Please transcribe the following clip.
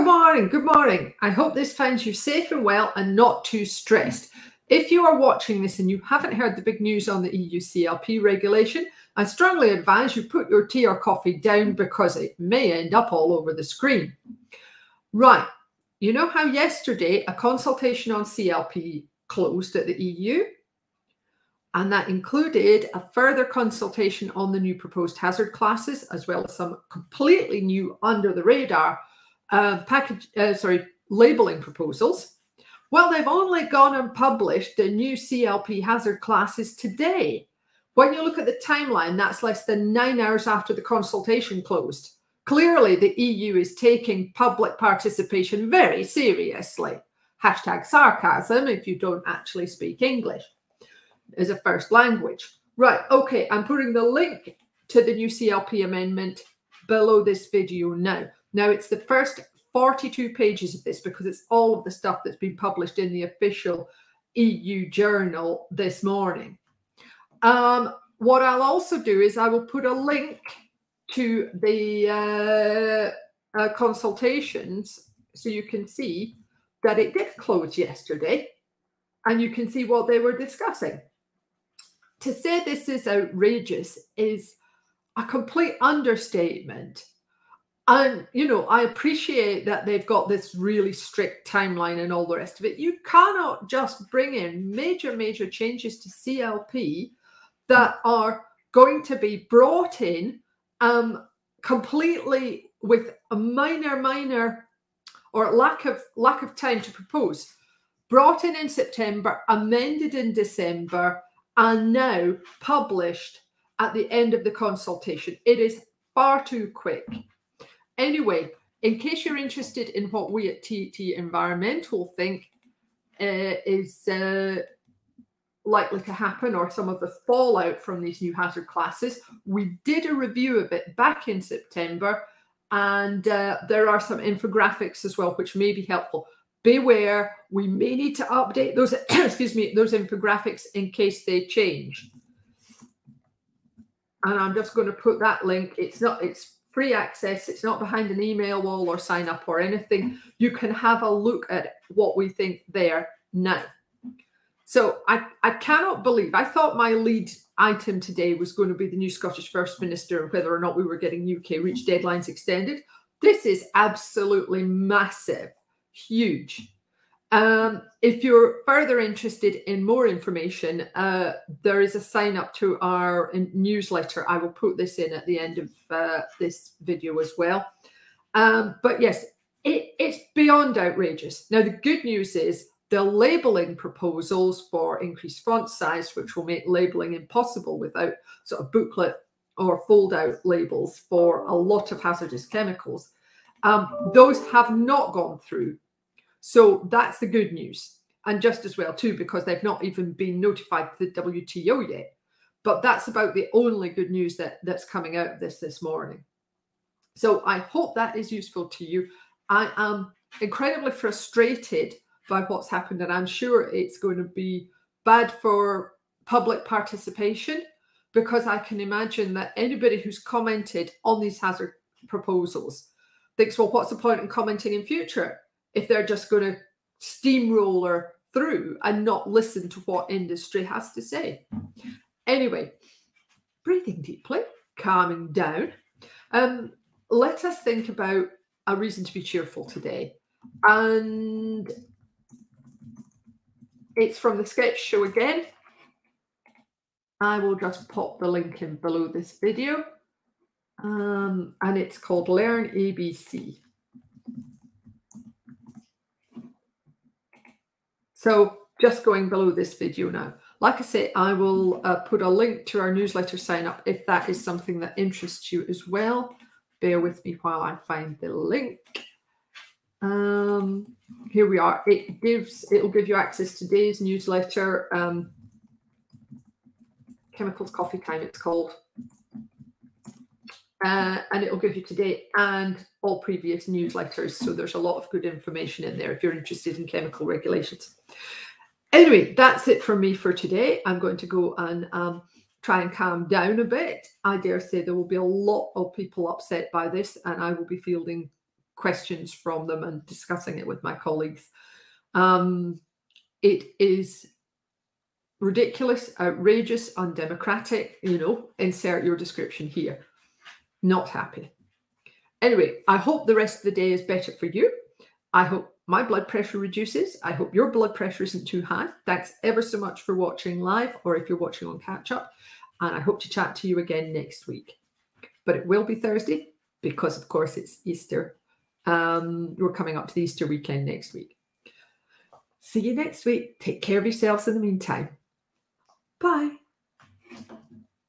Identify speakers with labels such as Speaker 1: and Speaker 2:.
Speaker 1: Good morning, good morning. I hope this finds you safe and well and not too stressed. If you are watching this and you haven't heard the big news on the EU CLP regulation, I strongly advise you put your tea or coffee down because it may end up all over the screen. Right, you know how yesterday a consultation on CLP closed at the EU? And that included a further consultation on the new proposed hazard classes, as well as some completely new under the radar labeling proposals. Well, they've only gone and published the new CLP hazard classes today. When you look at the timeline, that's less than 9 hours after the consultation closed. Clearly, the EU is taking public participation very seriously. Hashtag sarcasm if you don't actually speak English as a first language. Right, okay, I'm putting the link to the new CLP amendment below this video now. Now, it's the first 42 pages of this because it's all of the stuff that's been published in the official EU journal this morning. What I'll also do is I will put a link to the consultations so you can see that it did close yesterday and you can see what they were discussing. To say this is outrageous is a complete understatement. And, you know, I appreciate that they've got this really strict timeline and all the rest of it. You cannot just bring in major changes to CLP that are going to be brought in completely with a minor or lack of time to propose. Brought in September, amended in December, and now published at the end of the consultation. It is far too quick. Anyway, in case you're interested in what we at TET Environmental think is likely to happen, or some of the fallout from these new hazard classes, we did a review of it back in September, and there are some infographics as well, which may be helpful. Beware, we may need to update those, excuse me, those infographics in case they change. And I'm just going to put that link. It's free access. It's not behind an email wall or sign up or anything. You can have a look at what we think there now. So I cannot believe, I thought my lead item today was going to be the new Scottish First Minister and whether or not we were getting UK REACH deadlines extended. This is absolutely massive. Huge. If you're further interested in more information, there is a sign up to our newsletter. I will put this in at the end of this video as well. But yes, it's beyond outrageous. Now, the good news is the labeling proposals for increased font size, which will make labeling impossible without sort of booklet or fold out labels for a lot of hazardous chemicals, those have not gone through. So that's the good news. And just as well, too, because they've not even been notified to the WTO yet. But that's about the only good news that's coming out of this morning. So I hope that is useful to you. I am incredibly frustrated by what's happened, and I'm sure it's going to be bad for public participation, because I can imagine that anybody who's commented on these hazard proposals thinks, well, what's the point in commenting in future if they're just going to steamroller through and not listen to what industry has to say? Anyway, breathing deeply, calming down. Let us think about a reason to be cheerful today. And it's from the sketch show again. I will just pop the link in below this video. And it's called Learn ABC. So just going below this video now. Like I say, I will put a link to our newsletter sign up if that is something that interests you as well. Bear with me while I find the link. Here we are. It'll give you access to today's newsletter. Chemicals Coffee Time, it's called. And it'll give you today and all previous newsletters. So there's a lot of good information in there if you're interested in chemical regulations. Anyway, that's it from me for today. I'm going to go and try and calm down a bit. I dare say there will be a lot of people upset by this, and I will be fielding questions from them and discussing it with my colleagues. It is ridiculous, outrageous, undemocratic, insert your description here. Not happy. Anyway, I hope the rest of the day is better for you. I hope my blood pressure reduces. I hope your blood pressure isn't too high. Thanks ever so much for watching live, or if you're watching on catch up. And I hope to chat to you again next week. But it will be Thursday because, of course, it's Easter. We're coming up to the Easter weekend next week. See you next week. Take care of yourselves in the meantime. Bye.